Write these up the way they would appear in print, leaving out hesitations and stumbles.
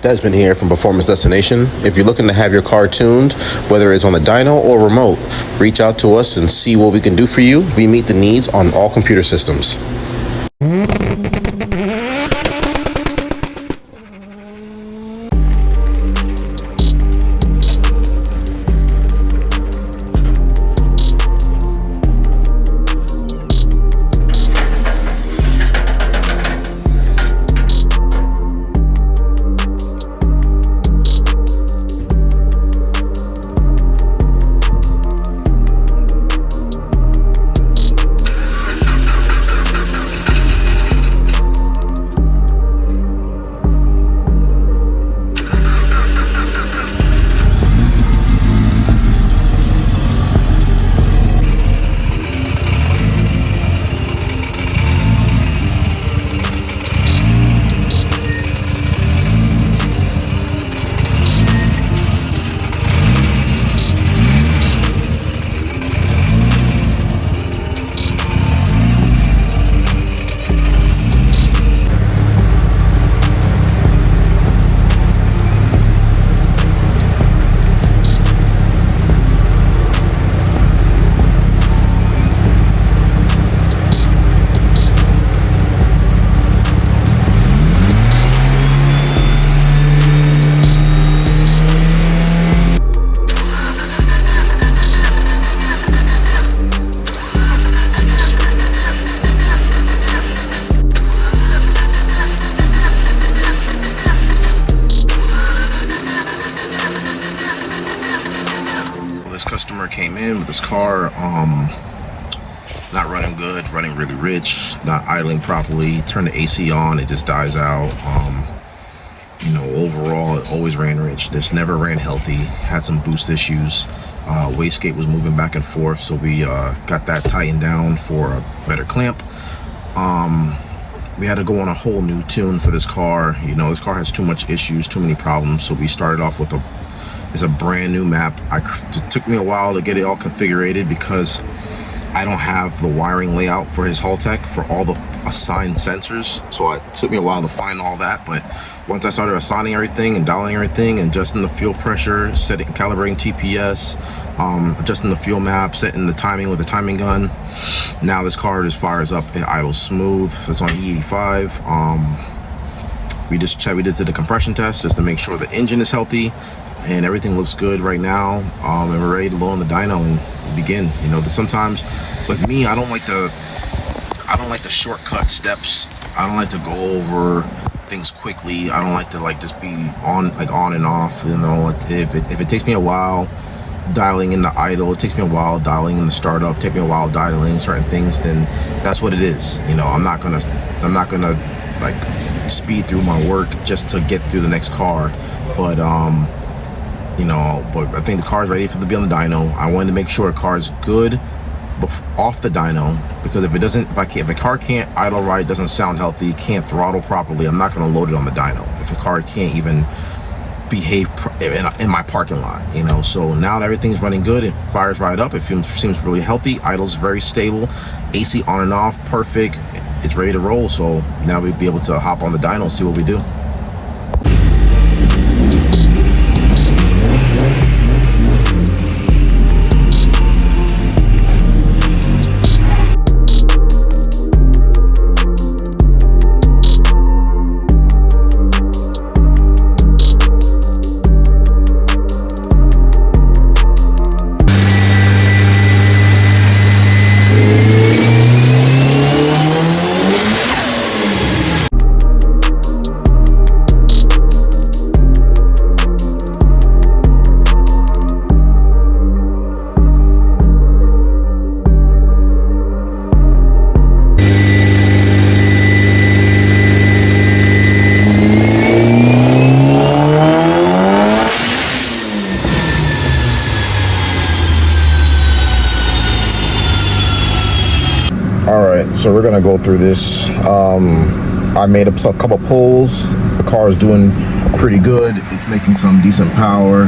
Desmond here from Performance Destination. If you're looking to have your car tuned, whether it's on the dyno or remote, reach out to us and see what we can do for you. We meet the needs on all computer systems. Customer came in with his car not running good, running really rich, not idling properly. Turn the AC on, it just dies out. Overall it always ran rich, just never ran healthy. Had some boost issues, wastegate was moving back and forth, so we got that tightened down for a better clamp. We had to go on a whole new tune for this car. This car has too much issues, too many problems, so we started off with it's a brand new map. It took me a while to get it all configured because I don't have the wiring layout for his Haltech for all the assigned sensors. So it took me a while to find all that. But once I started assigning everything and dialing everything and adjusting the fuel pressure, calibrating TPS, adjusting the fuel map, setting the timing with the timing gun, now this car just fires up. It idles smooth. So it's on E85. We just did the compression test just to make sure the engine is healthy. And everything looks good right now, and we're ready to load on the dyno and begin. Sometimes with me, I don't like the shortcut steps. I don't like to go over things quickly. I don't like to just be on and off. If it takes me a while dialing in the idle, it takes me a while dialing in the startup, take me a while dialing certain things, then that's what it is. I'm not gonna speed through my work just to get through the next car, but but I think the car's ready to be on the dyno. I wanted to make sure a car's good off the dyno, because if a car can't idle right, doesn't sound healthy, can't throttle properly, I'm not going to load it on the dyno. If a car can't even behave in my parking lot, so now that everything's running good, it fires right up, it seems really healthy, idles very stable, AC on and off, perfect, it's ready to roll. So now we'll be able to hop on the dyno and see what we do. So we're gonna go through this. I made up a couple pulls. The car is doing pretty good. It's making some decent power.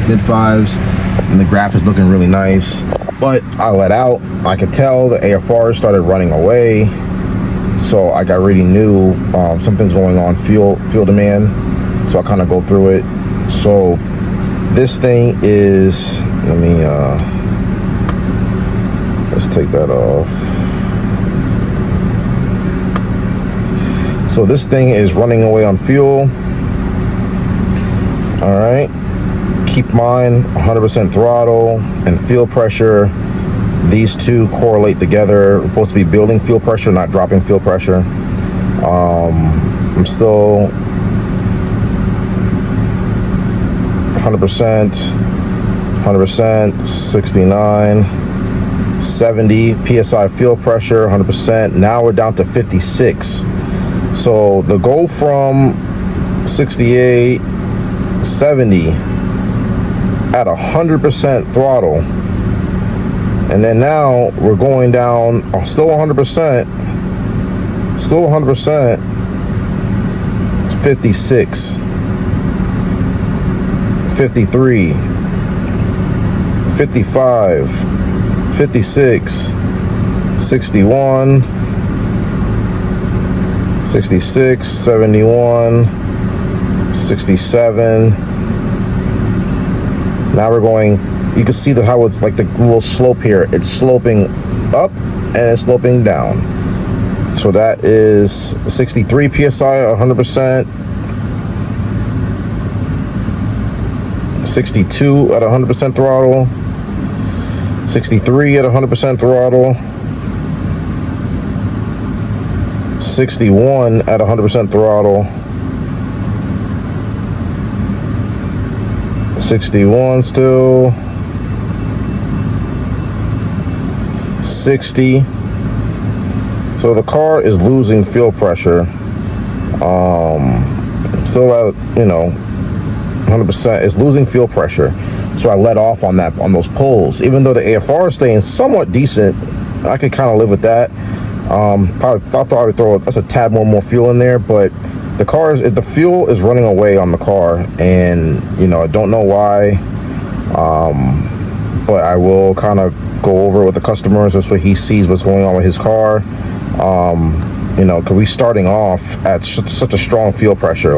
Mid fives, and the graph is looking really nice. But I let out. I could tell the AFR started running away. So like I already knew something's going on, fuel demand. So I kind of go through it. So this thing is, let's take that off. So this thing is running away on fuel. All right. Keep mine 100% throttle and fuel pressure. These two correlate together. We're supposed to be building fuel pressure, not dropping fuel pressure. I'm still 100%, 69, 70 PSI fuel pressure, 100%. Now we're down to 56. So the goal from 68, 70 at 100% throttle, and then now we're going down, still 100%, 56, 53, 55, 56, 61, 66, 71, 67. Now we're going, you can see how it's like the little slope here. It's sloping up and it's sloping down. So that is 63 PSI, 100%. 62 at 100% throttle. 63 at 100% throttle. 61 at 100% throttle. 61 still. 60. So the car is losing fuel pressure. Still at, 100%. It's losing fuel pressure. So I let off on those pulls. Even though the AFR is staying somewhat decent, I could kind of live with that. Probably throw that's a tad more fuel in there, but the fuel is running away on the car, and I don't know why. But I will kind of go over it with the customers so he sees what's going on with his car. Because we're starting off at such a strong fuel pressure.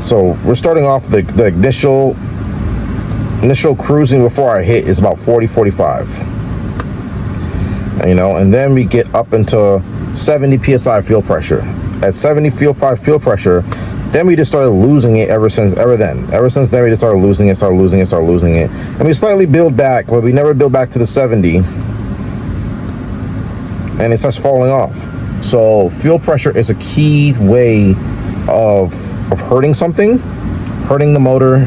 So we're starting off the initial cruising before I hit is about 40, 45. And then we get up into 70 PSI fuel pressure. At 70 fuel pressure, then we just started losing it ever since then. Ever since then, we just started losing it. And we slightly build back, but we never build back to the 70. And it starts falling off. So fuel pressure is a key way of hurting something, hurting the motor,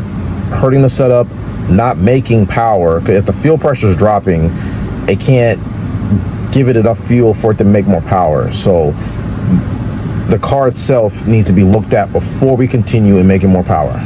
hurting the setup, not making power. Because if the fuel pressure is dropping, it can't give it enough fuel for it to make more power. So the car itself needs to be looked at before we continue in making more power.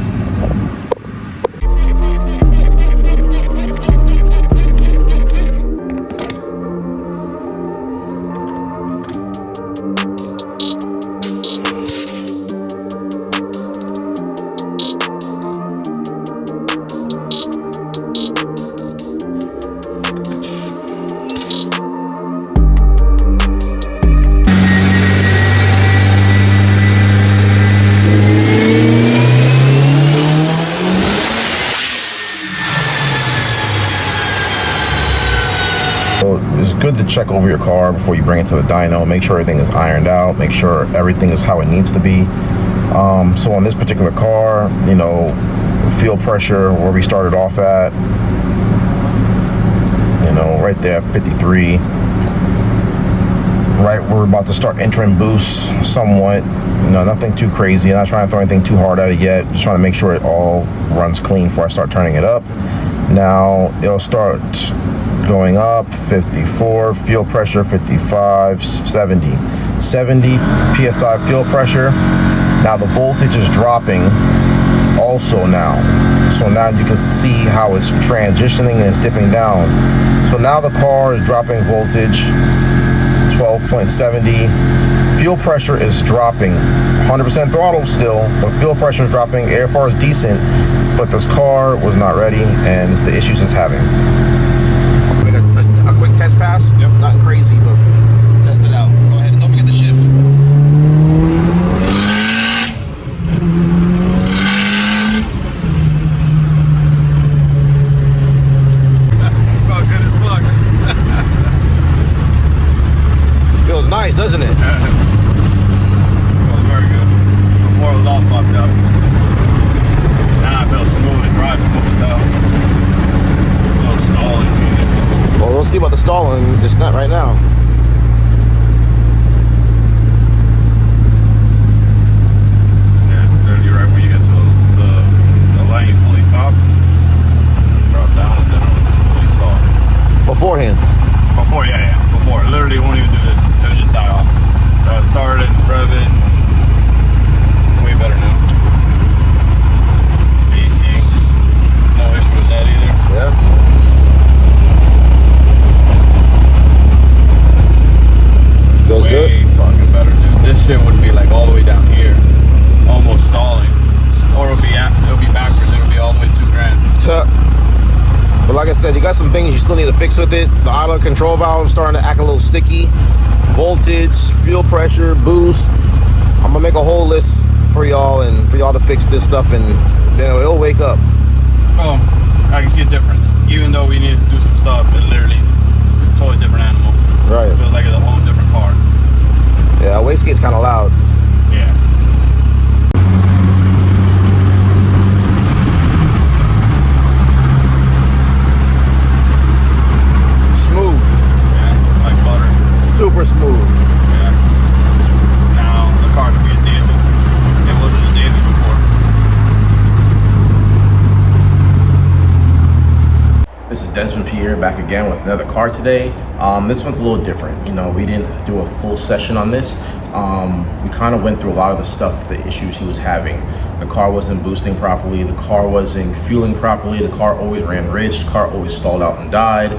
So it's good to check over your car before you bring it to the dyno. Make sure everything is ironed out. Make sure everything is how it needs to be. So on this particular car, fuel pressure where we started off at, right there, 53. Right, we're about to start entering boost somewhat. Nothing too crazy. I'm not trying to throw anything too hard at it yet. Just trying to make sure it all runs clean before I start turning it up. Now it'll start going up. 54 fuel pressure, 55, 70 PSI fuel pressure. Now the voltage is dropping also now. So now you can see how it's transitioning and it's dipping down. So now the car is dropping voltage, 12.70. Fuel pressure is dropping. 100% throttle still, but fuel pressure is dropping. AFR is decent, but this car was not ready, and it's the issues it's having. A quick test pass. Yep. Nothing crazy, but test it out. Go ahead and don't forget the shift. isn't it? It was very good. Before it was all fucked up. Now I feel smooth. It drives smooth as hell. No stalling either. Well, we'll see about the stalling. Just not right now. Yeah, literally right when you get to the lane, fully stop, drop down, and then it'll just fully stop. Beforehand. Before, yeah. Before. Literally won't even do this. It'll just die off. Start it, rev it. Way better now. AC. No issue with that either. Yeah. Feels Way good. fucking better, dude. This shit would be like all the way down here. Almost stalling. Or it'll be backwards. It'll be all the way $2 grand. But like I said, you got some things you still need to fix with it. The auto control valve is starting to act a little sticky. Voltage, fuel pressure, boost. I'm gonna make a whole list for y'all and for y'all to fix this stuff, and then it'll wake up. Oh, I can see a difference. Even though we need to do some stuff, it literally is a totally different animal. Right. It feels like it's a whole different car. Yeah, wastegate's kind of loud. Yeah. Smooth. Yeah, like butter. Super smooth. Yeah. Now the car could be a David. It wasn't a David before. This is Desmond Pierre back again with another car today. This one's a little different. You know, we didn't do a full session on this. We kind of went through a lot of the stuff, the issues he was having. The car wasn't boosting properly. The car wasn't fueling properly. The car always ran rich. The car always stalled out and died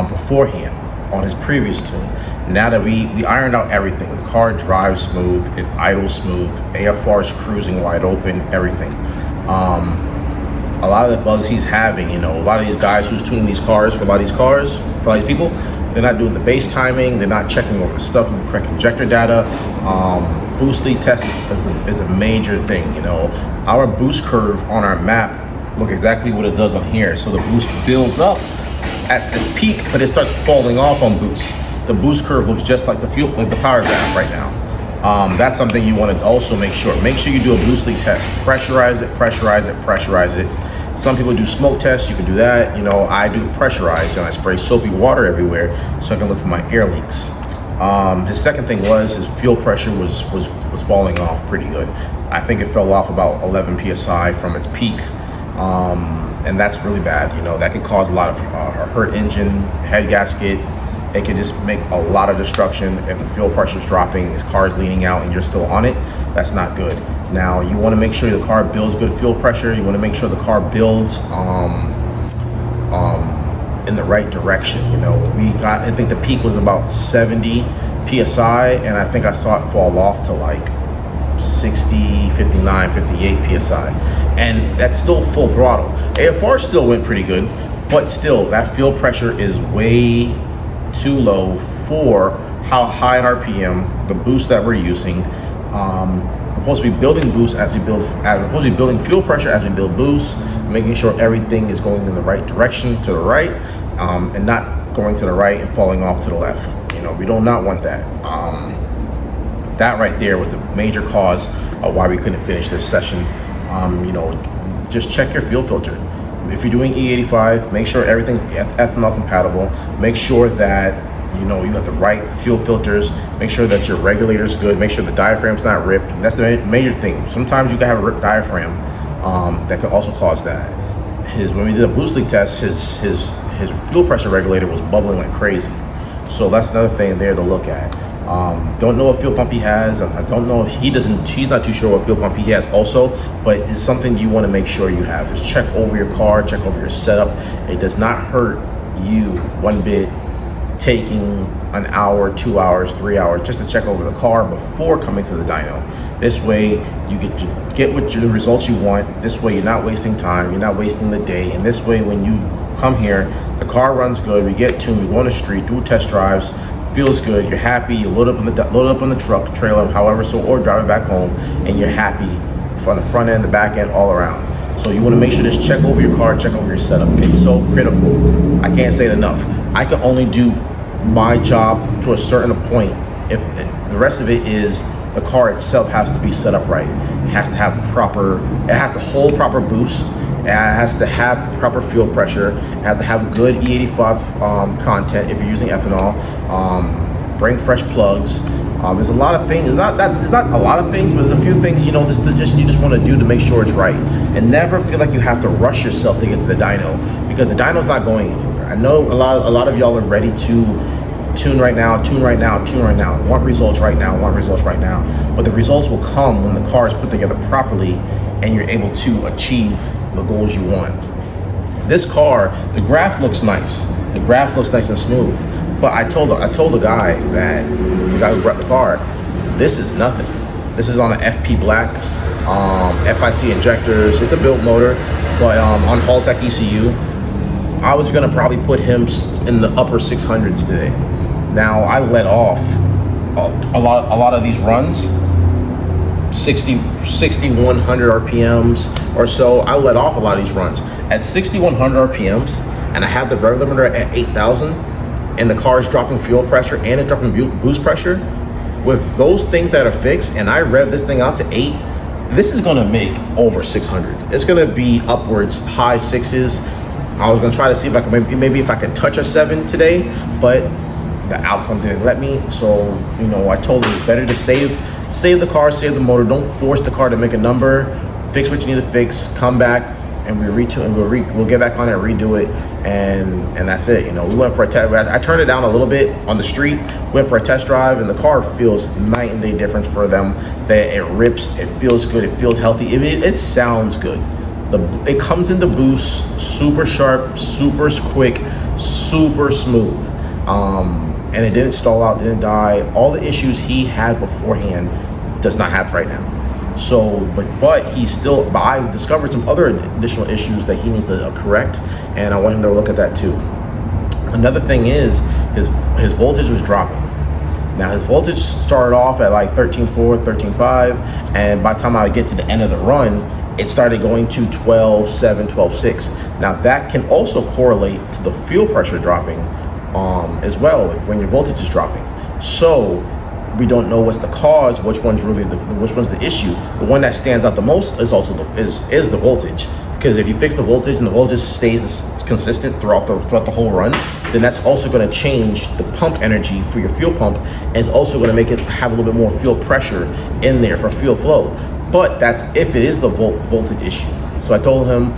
beforehand on his previous tune. Now that we ironed out everything, the car drives smooth, it idles smooth, AFR is cruising wide open, everything. A lot of the bugs he's having, you know, a lot of these guys who's tuning these cars, for a lot of these cars, for a lot of these people, they're not doing the base timing, they're not checking over the stuff with the correct injector data. Boost lead test is a major thing, you know. Our boost curve on our map look exactly what it does on here. So the boost builds up at its peak, but it starts falling off on boost. The boost curve looks just like the fuel, like the power graph right now. That's something you want to also make sure. Make sure you do a boost leak test. Pressurize it, pressurize it, pressurize it. Some people do smoke tests. You can do that. You know, I do pressurize and I spray soapy water everywhere so I can look for my air leaks. His second thing was his fuel pressure was falling off pretty good. I think it fell off about 11 psi from its peak. And that's really bad. You know, that could cause a lot of hurt engine, head gasket. It can just make a lot of destruction. If the fuel pressure is dropping, his car is leaning out and you're still on it, that's not good. Now, you want to make sure the car builds good fuel pressure. You want to make sure the car builds in the right direction. You know, I think the peak was about 70 psi, and I think I saw it fall off to like 60, 59, 58 psi. And that's still full throttle. AFR still went pretty good, but still, that fuel pressure is way too low for how high an RPM, the boost that we're using. We're supposed to be building boost as we build, we're supposed to be building fuel pressure as we build boost, making sure everything is going in the right direction to the right, and not going to the right and falling off to the left. You know, we do not want that. That right there was a major cause of why we couldn't finish this session. You know, just check your fuel filter. If you're doing E85, make sure everything's ethanol compatible. Make sure that, you know, you got the right fuel filters. Make sure that your regulator's good. Make sure the diaphragm's not ripped. And that's the major thing. Sometimes you can have a ripped diaphragm that could also cause that. When we did a boost leak test, his fuel pressure regulator was bubbling like crazy. So that's another thing there to look at. Don't know what fuel pump he has. I don't know if he's not too sure what fuel pump he has also, but it's something you want to make sure you have. Just check over your car, check over your setup. It does not hurt you one bit taking an hour, 2 hours, 3 hours just to check over the car before coming to the dyno. This way you get the results you want. This way you're not wasting time, you're not wasting the day. And this way when you come here, the car runs good, we get tuned, we go on the street, do test drives, feels good, you're happy, you load up on the truck, trailer, however so, or drive it back home, and you're happy from the front end, the back end, all around. So you want to make sure just check over your car, check over your setup. It's so critical. I can't say it enough. I can only do my job to a certain point. If The rest of it is the car itself has to be set up right. It has to have it has to hold proper boost. It has to have proper fuel pressure. It has to have good E85 content if you're using ethanol. Bring fresh plugs. There's a lot of things. There's not a lot of things, but there's a few things, you know, you just want to do to make sure it's right. And never feel like you have to rush yourself to get to the dyno, because the dyno's not going anywhere. I know a lot of y'all are ready to tune right now, want results right now, but the results will come when the car is put together properly and you're able to achieve the goals you want. This car, the graph looks nice. The graph looks nice and smooth. But I told the guy who brought the car, this is nothing. This is on an FP Black, FIC injectors. It's a built motor, but on Haltech ECU. I was gonna probably put him in the upper 600s today. Now I let off a lot of these runs, 6,100 RPMs or so. I let off a lot of these runs at 6,100 RPMs, and I have the rev limiter at 8,000, and the car is dropping fuel pressure and it's dropping boost pressure. With those things that are fixed, and I rev this thing out to 8, this is gonna make over 600. It's gonna be upwards high 6s. I was gonna try to see if I can maybe if I can touch a 7 today, but the outcome didn't let me. So, you know, I told him it's better to save the car, save the motor. Don't force the car to make a number. Fix what you need to fix. Come back and we'll get back on it and redo it, and that's it. You know, we went for a test. I turned it down a little bit on the street. Went for a test drive, and the car feels night and day difference for them. That it rips. It feels good. It feels healthy. It sounds good. It comes into boost, super sharp, super quick, super smooth, and it didn't stall out, didn't die. All the issues he had beforehand does not have right now. So, but I discovered some other additional issues that he needs to correct, and I want him to look at that too. Another thing is his voltage was dropping. Now his voltage started off at like 13.4, 13.5, and by the time I get to the end of the run, it started going to 12.7, 12.6. Now that can also correlate to the fuel pressure dropping as well when your voltage is dropping. So we don't know what's the cause, which one's the issue. The one that stands out the most is also is the voltage, because if you fix the voltage and the voltage stays consistent throughout the whole run, then that's also going to change the pump energy for your fuel pump, and it's also going to make it have a little bit more fuel pressure in there for fuel flow. But that's if it is the voltage issue. So I told him,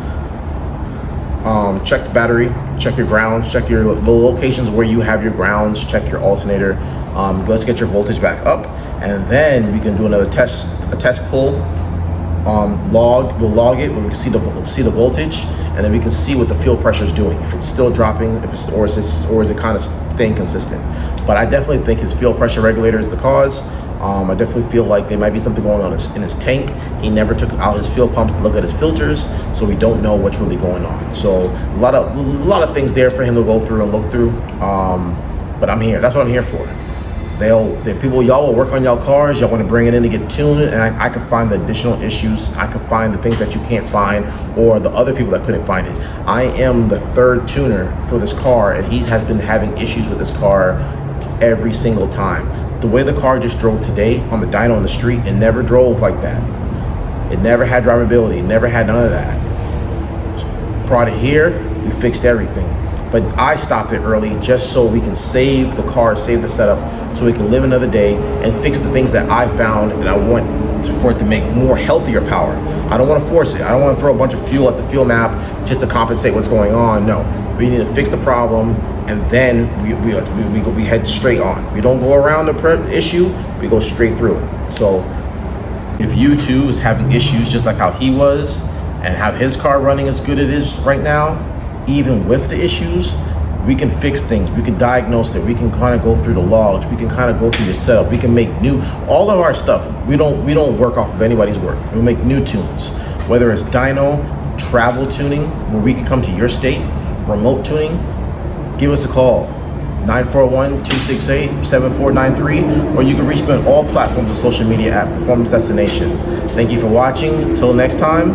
check the battery, check your grounds, check the locations where you have your grounds, check your alternator. Let's get your voltage back up, and then we can do a test pull. We'll log it, where we can see the voltage, and then we can see what the fuel pressure is doing. If it's still dropping, or is it kind of staying consistent. But I definitely think his fuel pressure regulator is the cause. I definitely feel like there might be something going on in his tank. He never took out his fuel pumps to look at his filters, so we don't know what's really going on. So a lot of things there for him to go through and look through. But I'm here. That's what I'm here for. Y'all will work on y'all cars. Y'all want to bring it in to get tuned, and I can find the additional issues. I can find the things that you can't find, or the other people that couldn't find it. I am the third tuner for this car, and he has been having issues with this car every single time. The way the car just drove today on the dyno on the street, it never drove like that. It never had drivability. It never had none of that. Brought it here, we fixed everything. But I stopped it early just so we can save the car, save the setup, so we can live another day and fix the things that I found that I want for it to make more healthier power. I don't want to force it. I don't want to throw a bunch of fuel at the fuel map just to compensate what's going on. No, we need to fix the problem, and then we head straight on. We don't go around the issue, we go straight through it. So if you too is having issues just like how he was, and have his car running as good as it is right now, even with the issues, we can fix things, we can diagnose it, we can kind of go through the logs, we can kind of go through your setup, we can make all of our stuff. We don't work off of anybody's work. We make new tunes, whether it's dyno, travel tuning, where we can come to your state, remote tuning. Give us a call, 941-268-7493, or you can reach me on all platforms of social media at Performance Destination. Thank you for watching. Until next time,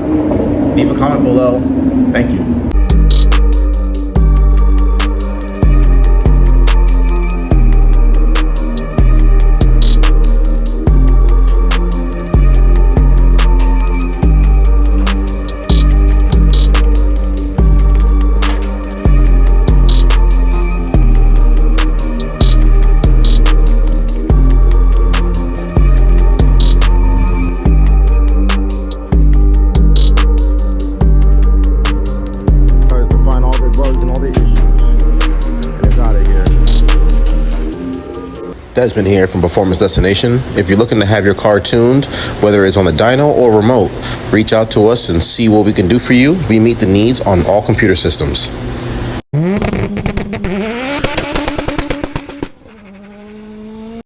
leave a comment below. Thank you. Desmond here from Performance Destination. If you're looking to have your car tuned, whether it's on the dyno or remote, reach out to us and see what we can do for you. We meet the needs on all computer systems.